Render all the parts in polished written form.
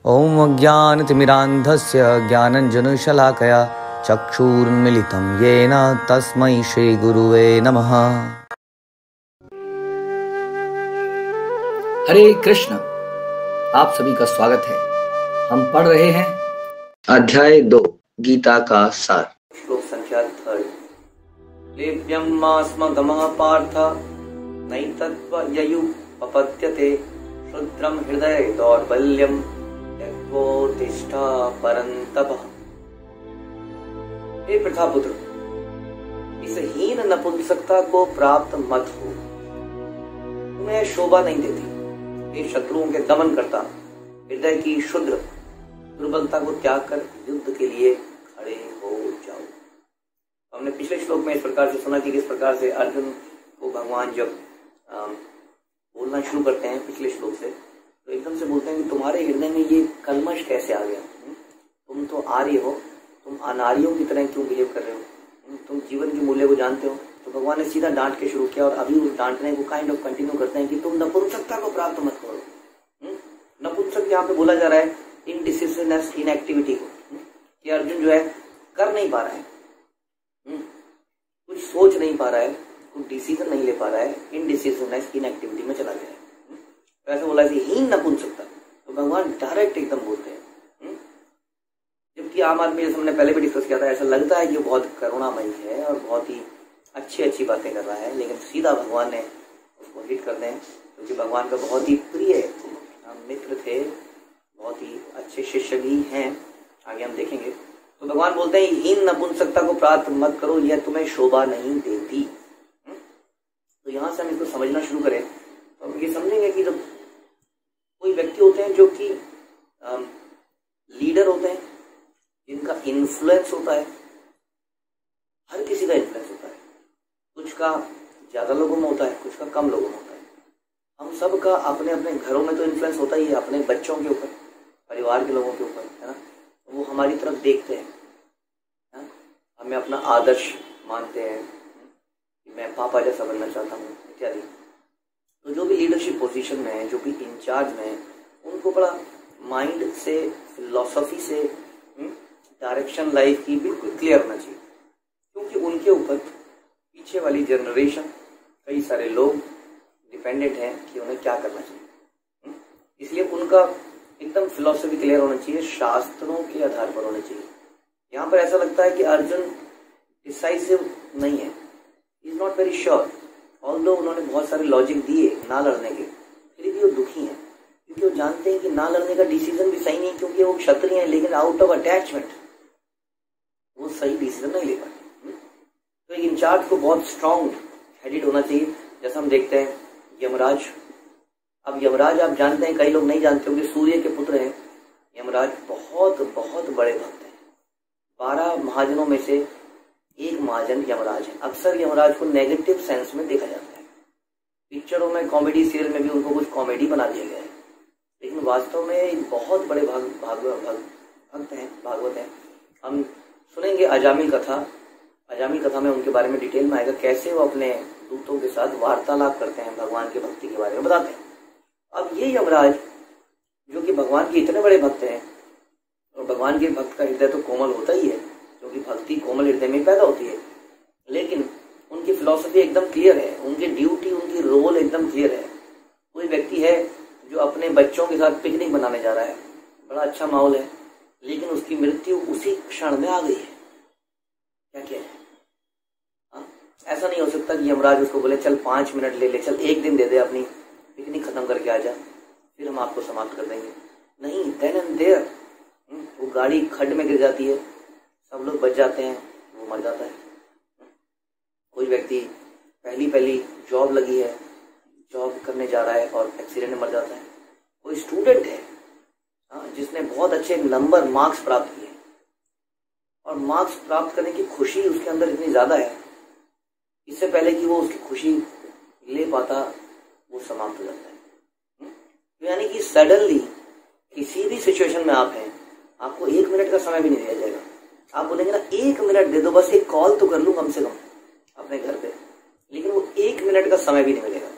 ॐ अज्ञानतिमिरान्धस्य ज्ञानञ्जनशलाकया चक्षुरुन्मीलितं येन तस्मै श्रीगुरुवे नमः। हरे कृष्ण। आप सभी का स्वागत है। हम पढ़ रहे हैं अध्याय 2 गीता का सार, श्लोक संख्या 3। लेव्यमास्मगमः पार्थ नैतत्त्वययुपपद्यते क्षुद्रं हृदये दौर्बल्यं त्यक्त्वोत्तिष्ठ परन्तप। हे प्रथापुत्र, इस हीन नपुंसकता को प्राप्त मत हो, तुम्हें शोभा नहीं देती। ये शत्रुओं के दमन करता, हृदय की शुद्ध दुर्बलता को त्याग कर युद्ध के लिए खड़े हो जाओ। हमने पिछले श्लोक में इस प्रकार से सुना कि किस प्रकार से अर्जुन को भगवान जब बोलना शुरू करते हैं पिछले श्लोक से, तो एकदम से बोलते हैं कि तुम्हारे हृदय में ये कलमश कैसे आ गया? तुम तो आर्य हो, तुम अनार्यों की तरह क्यों बिहेव कर रहे हो? तुम जीवन के मूल्य को जानते हो। तो भगवान ने सीधा डांट के शुरू किया और अभी उस डांटने को काइंड ऑफ कंटिन्यू करते हैं कि तुम नपुंसकता को प्राप्त मत करो। नपुंसक यहाँ पे बोला जा रहा है इनडिसिसिवनेस, इनएक्टिविटी को, कि अर्जुन जो है कर नहीं पा रहा है, कुछ सोच नहीं पा रहा है, कुछ डिसीजन नहीं ले पा रहा है, इनडिसिसिवनेस, इनएक्टिविटी में चला गया है। तो ऐसे बोला कि हीन नपुंसकता, तो भगवान डायरेक्ट एकदम बोलते हैं। जबकि आम आदमी, जैसे हमने पहले भी डिस्कस किया था, ऐसा लगता है कि वो बहुत करुणामयी है और बहुत ही अच्छी बातें कर रहा है, लेकिन सीधा भगवान ने उसको हिट कर दें, क्योंकि भगवान का बहुत ही प्रिय मित्र थे, बहुत ही अच्छे शिष्य भी हैं, आगे हम देखेंगे। तो भगवान बोलते हैं हीन नपुंसकता को प्राप्त मत करो, यह तुम्हें शोभा नहीं देती। तो यहां से हम इसको समझना शुरू करें तो हम ये समझेंगे कि जब कोई व्यक्ति होते हैं जो कि लीडर होते हैं, जिनका इन्फ्लुएंस होता है, हर किसी का इन्फ्लुएंस होता है, कुछ का ज्यादा लोगों में होता है, कुछ का कम लोगों में होता है। हम सब का अपने अपने घरों में तो इन्फ्लुएंस होता ही है, अपने बच्चों के ऊपर, परिवार के लोगों के ऊपर, है ना। वो हमारी तरफ देखते हैं, हमें अपना आदर्श मानते हैं कि मैं पापा जैसा बनना चाहता हूँ इत्यादि। तो जो भी लीडरशिप पोजीशन में है, जो भी इंचार्ज में है, उनको बड़ा माइंड से, फिलॉसफी से डायरेक्शन लाइफ की बिल्कुल क्लियर होना चाहिए, क्योंकि उनके ऊपर पीछे वाली जनरेशन, कई सारे लोग डिपेंडेंट हैं कि उन्हें क्या करना चाहिए। इसलिए उनका एकदम फिलॉसफी क्लियर होना चाहिए, शास्त्रों के आधार पर होना चाहिए। यहाँ पर ऐसा लगता है कि अर्जुन डिसाइसिव नहीं है, is not very sure, although उन्होंने बहुत सारे लॉजिक दिए ना लड़ने के, फिर भी वो दुखी हैं, क्योंकि वो जानते हैं कि ना लड़ने का डिसीजन भी सही नहीं, क्योंकि वो क्षत्रिय हैं, लेकिन आउट ऑफ अटैचमेंट वो सही डिसीजन नहीं ले पाते। तो एक इंचार्ज को बहुत स्ट्रांग हेडेड होना चाहिए। जैसा हम देखते हैं यमराज, अब यमराज आप जानते हैं, कई लोग नहीं जानते होंगे, सूर्य के पुत्र हैं यमराज, बहुत बहुत बड़े भक्त हैं। 12 महाजनों में से एक महाजन यमराज है। अक्सर यमराज को नेगेटिव सेंस में देखा जाता है, पिक्चरों में, कॉमेडी सीरियल में भी उनको कुछ कॉमेडी बना दिया गया है, लेकिन वास्तव में एक बहुत बड़े भक्त हैं, भागवत हैं। हम सुनेंगे अजामिल कथा, अजामिल कथा में उनके बारे में डिटेल में आएगा, कैसे वो अपने दूतों के साथ वार्तालाप करते हैं, भगवान की भक्ति के बारे में बताते हैं। अब ये यमराज जो कि भगवान के इतने बड़े भक्त हैं, और भगवान के भक्त का हृदय तो कोमल होता ही है, क्योंकि भक्ति कोमल हृदय में पैदा होती है, लेकिन उनकी फिलॉसफी एकदम क्लियर है, उनकी ड्यूटी, उनकी रोल एकदम क्लियर है। कोई व्यक्ति है जो अपने बच्चों के साथ पिकनिक मनाने जा रहा है, बड़ा अच्छा माहौल है, लेकिन उसकी मृत्यु उसी क्षण में आ गई है, क्या है? ऐसा नहीं हो सकता कि यमराज उसको बोले चल 5 मिनट ले ले, चल 1 दिन दे दे, अपनी पिकनिक खत्म करके आ जा, फिर हम आपको समाप्त कर देंगे। नहीं, देन एंड देयर वो गाड़ी खड्ड में गिर जाती है, सब लोग बच जाते हैं, वो मर जाता है। कोई व्यक्ति पहली जॉब लगी है, जॉब करने जा रहा है और एक्सीडेंट में मर जाता है। कोई स्टूडेंट है जिसने बहुत अच्छे नंबर, मार्क्स प्राप्त किए, और मार्क्स प्राप्त करने की खुशी उसके अंदर इतनी ज्यादा है, इससे पहले कि वो उसकी खुशी ले पाता, वो समाप्त हो जाता है। तो यानी कि सडनली किसी भी सिचुएशन में आप हैं, आपको 1 मिनट का समय भी नहीं दिया जाएगा। आप बोलेंगे ना 1 मिनट दे दो, बस एक कॉल तो कर लूं कम से कम अपने घर पे, लेकिन वो 1 मिनट का समय भी नहीं मिलेगा,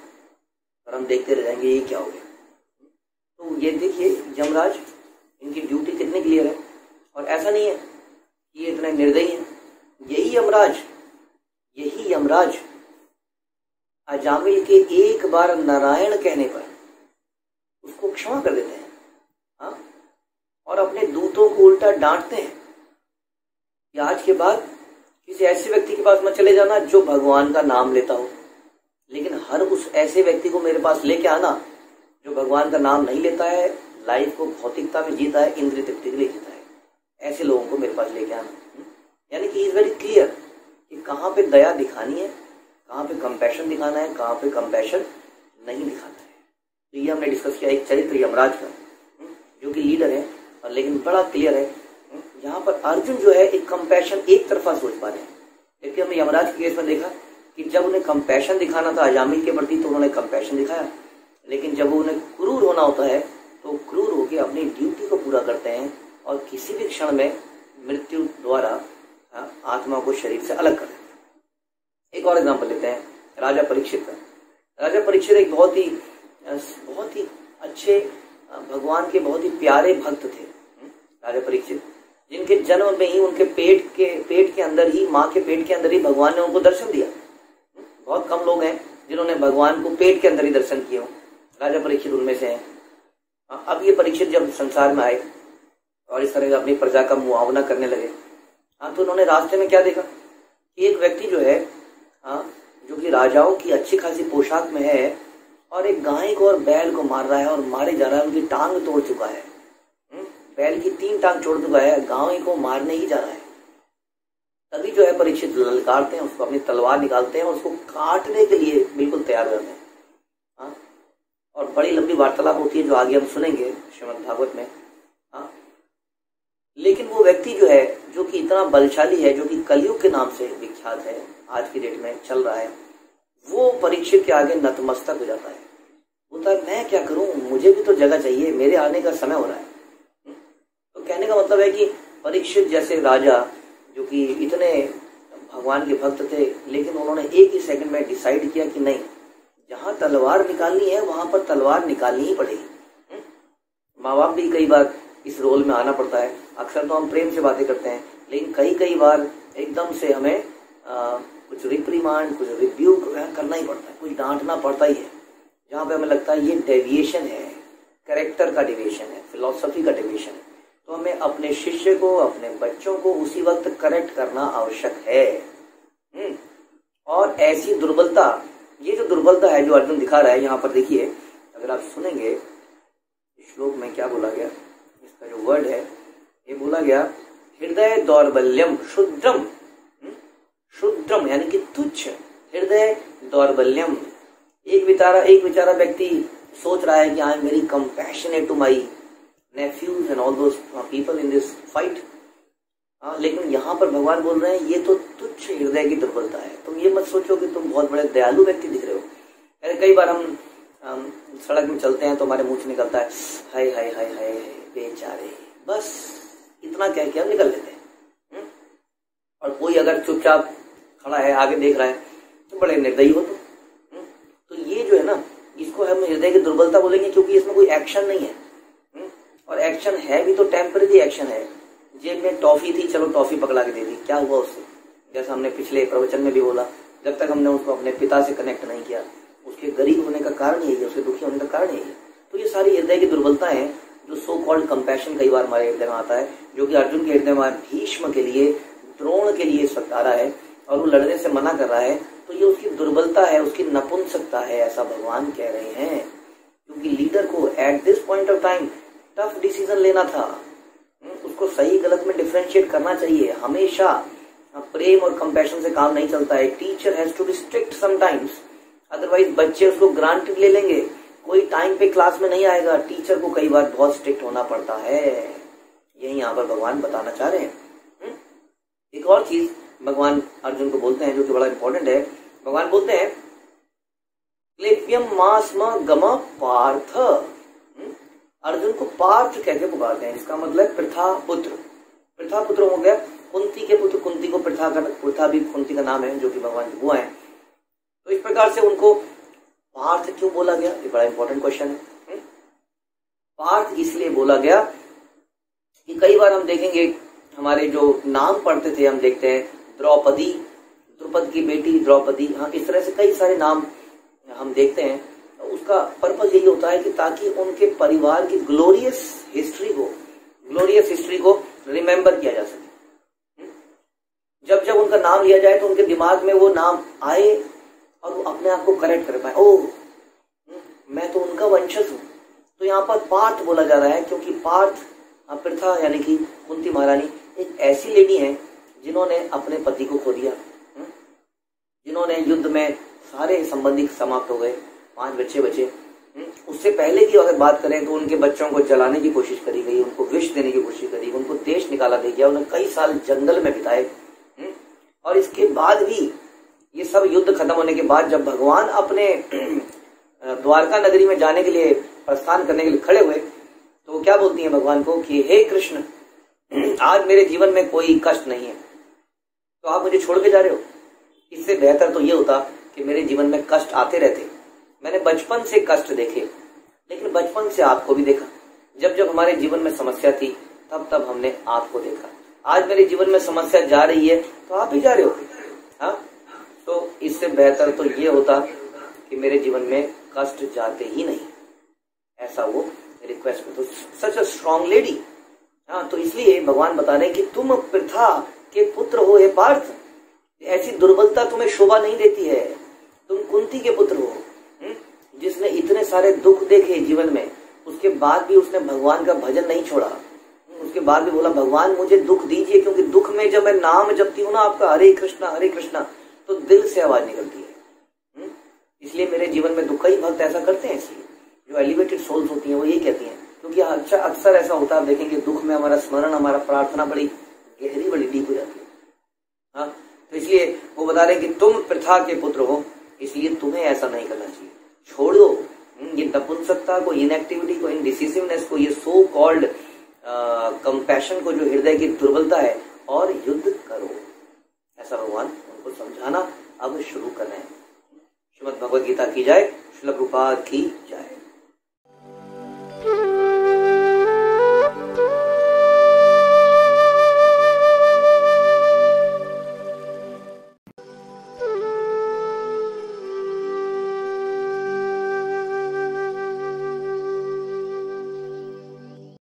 और हम देखते रह जाएंगे ये क्या हो गया। तो ये देखिए यमराज इनकी ड्यूटी कितनी क्लियर है। और ऐसा नहीं है कि ये इतने निर्दयी हैं। यही यमराज अजामिल के एक बार नारायण कहने पर उसको क्षमा कर देते हैं। हाँ, और अपने दूतों को उल्टा डांटते हैं कि आज के बाद किसी ऐसे व्यक्ति के पास मत चले जाना जो भगवान का नाम लेता हो, लेकिन हर उस ऐसे व्यक्ति को मेरे पास लेके आना जो भगवान का नाम नहीं लेता है, लाइफ को भौतिकता में जीता है, इंद्रिय तृप्ति के लिए जीता है, ऐसे लोगों को मेरे पास लेके आना। यानी कि इज वेरी क्लियर कि कहाँ पे दया दिखानी है, कहाँ पे कंपैशन दिखाना है, कहाँ पे कंपैशन नहीं दिखाना है। तो ये हमने डिस्कस किया एक चरित्र यमराज का, जो कि लीडर है और लेकिन बड़ा क्लियर है। यहाँ पर अर्जुन जो है एक कंपैशन एक तरफा सोच पा रहे हैं, जबकि हमने यमराज के केस में देखा कि जब उन्हें कंपैशन दिखाना था अजामिल के प्रति तो उन्होंने कंपैशन दिखाया, लेकिन जब उन्हें क्रूर होना होता है तो क्रूर होकर अपनी ड्यूटी को पूरा करते हैं और किसी भी क्षण में मृत्यु द्वारा आत्मा को शरीर से अलग कर देते हैं। एक और एग्जाम्पल लेते हैं राजा परीक्षित का। राजा परीक्षित एक बहुत ही अच्छे भगवान के बहुत ही प्यारे भक्त थे। राजा परीक्षित जिनके जन्म में ही उनके पेट के अंदर ही, माँ के पेट के अंदर ही भगवान ने उनको दर्शन दिया। बहुत कम लोग हैं जिन्होंने भगवान को पेट के अंदर ही दर्शन किए हो, राजा परीक्षित उनमें से हैं। अब ये परीक्षित जब संसार में आए और इस तरह अपनी प्रजा का मुआवना करने लगे, तो उन्होंने रास्ते में क्या देखा कि एक व्यक्ति जो है जो कि राजाओं की अच्छी खासी पोशाक में है और एक गाय को और बैल को मार रहा है और मारे जा रहा है, उनकी टांग तोड़ चुका है, बैल की 3 टांग छोड़ चुका है, गाय को मारने ही जा रहा है। तभी जो है परीक्षित ललकारते हैं उसको, अपनी तलवार निकालते हैं और उसको काटने के लिए बिल्कुल तैयार रहते हैं। और बड़ी लंबी वार्तालाप होती है जो आगे हम सुनेंगे श्रीमद् भागवत में। लेकिन वो व्यक्ति जो है, जो कि इतना बलशाली है, जो कि कलयुग के नाम से विख्यात है, आज की डेट में चल रहा है, वो परीक्षित के आगे नतमस्तक हो जाता है। बोलता है मैं क्या करूं, मुझे भी तो जगह चाहिए, मेरे आने का समय हो रहा है। तो कहने का मतलब है कि परीक्षित जैसे राजा जो कि इतने भगवान के भक्त थे, लेकिन उन्होंने एक ही सेकंड में डिसाइड किया कि नहीं, जहां तलवार निकालनी है वहां पर तलवार निकालनी ही पड़ेगी। माँ बाप भी कई बार इस रोल में आना पड़ता है। अक्सर तो हम प्रेम से बातें करते हैं, लेकिन कई बार एकदम से हमें कुछ रिप्रीमांड, कुछ रिव्यूक करना ही पड़ता है, कुछ डांटना पड़ता ही है, जहाँ पे हमें लगता है ये डेविएशन है, कैरेक्टर का डेविएशन है, फिलॉसफी का डेविएशन है। तो हमें अपने शिष्य को, अपने बच्चों को उसी वक्त करेक्ट करना आवश्यक है। और ऐसी दुर्बलता, ये जो दुर्बलता है जो अर्जुन दिखा रहा है यहाँ पर, देखिए अगर आप सुनेंगे श्लोक में क्या बोला गया, इसका जो वर्ड है ये बोला गया हृदय दौर्बल्यम शुद्रम। शुद्रम यानी कि तुच्छ, हृदय दौर्बल्यम। एक बेचारा व्यक्ति सोच रहा है कि I am very compassionate to my nephews and all those people in this fight, लेकिन यहाँ पर भगवान बोल रहे हैं ये तो तुच्छ हृदय की दुर्बलता है। तुम ये मत सोचो कि तुम बहुत बड़े दयालु व्यक्ति दिख रहे हो। अरे कई बार हम सड़क में चलते हैं तो हमारे मुंह से निकलता है हाय हाय हाय हाय बेचारे, बस इतना कह के हम निकल लेते हैं। और कोई अगर चुपचाप खड़ा है, आगे देख रहा है, तो बड़े निर्दयी हो तो ये जो है ना, इसको हम हृदय की दुर्बलता बोलेंगे, क्योंकि इसमें कोई एक्शन नहीं है। और एक्शन है भी तो टेम्परेरी एक्शन है। जेब में टॉफी थी, चलो टॉफी पकड़ा के दे दी, क्या हुआ उससे? जैसा हमने पिछले प्रवचन में भी बोला, जब तक हमने उसको अपने पिता से कनेक्ट नहीं किया, उसके गरीब होने का कारण यही है, उसके दुखी होने का कारण यही है। तो ये सारी हृदय की दुर्बलता है जो सो कॉल्ड कंपैशन कई बार हमारे हृदय में आता है, जो कि अर्जुन के हृदय में भीष्म के लिए, द्रोण के लिए इस वक्त आ रहा है और वो लड़ने से मना कर रहा है। तो ये उसकी दुर्बलता है, उसकी नपुंसकता है, ऐसा भगवान कह रहे हैं। क्योंकि लीडर को at this point of time tough decision लेना था, उसको सही गलत में डिफरेंशिएट करना चाहिए। हमेशा प्रेम और कंपैशन से काम नहीं चलता है। Teacher has to be strict sometimes, otherwise बच्चे उसको ग्रांटेड ले लेंगे। कोई टाइम पे क्लास में नहीं आएगा, टीचर को कई बार बहुत स्ट्रिक्ट होना पड़ता है। यही यहाँ पर भगवान बताना चाह रहे हैं। एक और चीज भगवान अर्जुन को बोलते हैं जो कि बड़ा इंपॉर्टेंट है। भगवान बोलते हैं क्लेप्यम मास्म गम पार्थ। अर्जुन को पार्थ कहकर पुकारते हैं, इसका मतलब पृथा पुत्र। पृथा पुत्र हो गया कुंती के पुत्र, कुंती को पृथा भी कुंती का नाम है, जो कि भगवान की बुआ है। तो इस प्रकार से उनको पार्थ क्यों बोला गया, ये बड़ा इंपॉर्टेंट क्वेश्चन है। पार्थ इसलिए बोला गया कि कई बार हम देखेंगे हमारे जो नाम पढ़ते थे, हम देखते हैं द्रौपदी, द्रुपद की बेटी द्रौपदी, हाँ, इस तरह से कई सारे नाम हम देखते हैं। उसका पर्पज यही होता है कि ताकि उनके परिवार की ग्लोरियस हिस्ट्री को रिमेम्बर किया जा सके। जब जब उनका नाम लिया जाए तो उनके दिमाग में वो नाम आए और वो अपने आप को करेक्ट कर पाए, ओह मैं तो उनका वंशज हूं। तो यहाँ पर पार्थ बोला जा रहा है क्योंकि पार्थ पृथा यानी कि कुंती महारानी एक ऐसी लेडी है जिन्होंने अपने पति को खो दिया, जिन्होंने युद्ध में सारे संबंधी समाप्त हो गए, 5 बच्चे बचे। उससे पहले की अगर बात करें तो उनके बच्चों को जलाने की कोशिश करी गई, उनको विष देने की कोशिश करी, उनको देश निकाला दे गया, उन्होंने कई साल जंगल में बिताए। और इसके बाद भी ये सब युद्ध खत्म होने के बाद जब भगवान अपने द्वारका नगरी में जाने के लिए प्रस्थान करने के लिए खड़े हुए तो वो क्या बोलती हैं भगवान को कि हे कृष्ण, आज मेरे जीवन में कोई कष्ट नहीं है तो आप मुझे छोड़ के जा रहे हो। इससे बेहतर तो ये होता कि मेरे जीवन में कष्ट आते रहते। मैंने बचपन से कष्ट देखे, लेकिन बचपन से आपको भी देखा। जब जब हमारे जीवन में समस्या थी तब तब हमने आपको देखा। आज मेरे जीवन में समस्या जा रही है तो आप ही जा रहे हो। हाँ, तो इससे बेहतर तो ये होता कि मेरे जीवन में कष्ट जाते ही नहीं, ऐसा वो रिक्वेस्ट करते। तो सच अ स्ट्रॉन्ग लेडी। हाँ, तो इसलिए भगवान बता रहे कि तुम पृथा के पुत्र हो हे पार्थ, ऐसी दुर्बलता तुम्हें शोभा नहीं देती है। तुम कुंती के पुत्र हो, जिसने इतने सारे दुख देखे जीवन में, उसके बाद भी उसने भगवान का भजन नहीं छोड़ा। उसके बाद भी बोला भगवान मुझे दुख दीजिए, क्योंकि दुख में जब मैं नाम जपती हूँ ना आपका हरे कृष्णा, तो दिल से आवाज निकलती है। इसलिए मेरे जीवन में दुख, कई भक्त ऐसा करते हैं। इसलिए जो एलिवेटेड सोल्स होती हैं वो यही कहती हैं, क्योंकि अक्सर ऐसा होता है, आप देखेंगे दुख में हमारा स्मरण, हमारा प्रार्थना बड़ी गहरी, बड़ी डीप हो जाती है। हाँ, तो इसलिए वो बता रहे कि तुम पृथा के पुत्र हो, इसलिए तुम्हें ऐसा नहीं करना चाहिए। छोड़ो ये नपुंसकता को, इनएक्टिविटी को, इनडिसिसिवनेस को, ये सो कॉल्ड कंपैशन को, जो हृदय की दुर्बलता है, और युद्ध करो। ऐसा भगवान उनको समझाना अब शुरू कर रहे हैं। श्रीमद् भगवद गीता की जय, श्रील प्रभुपाद की जय।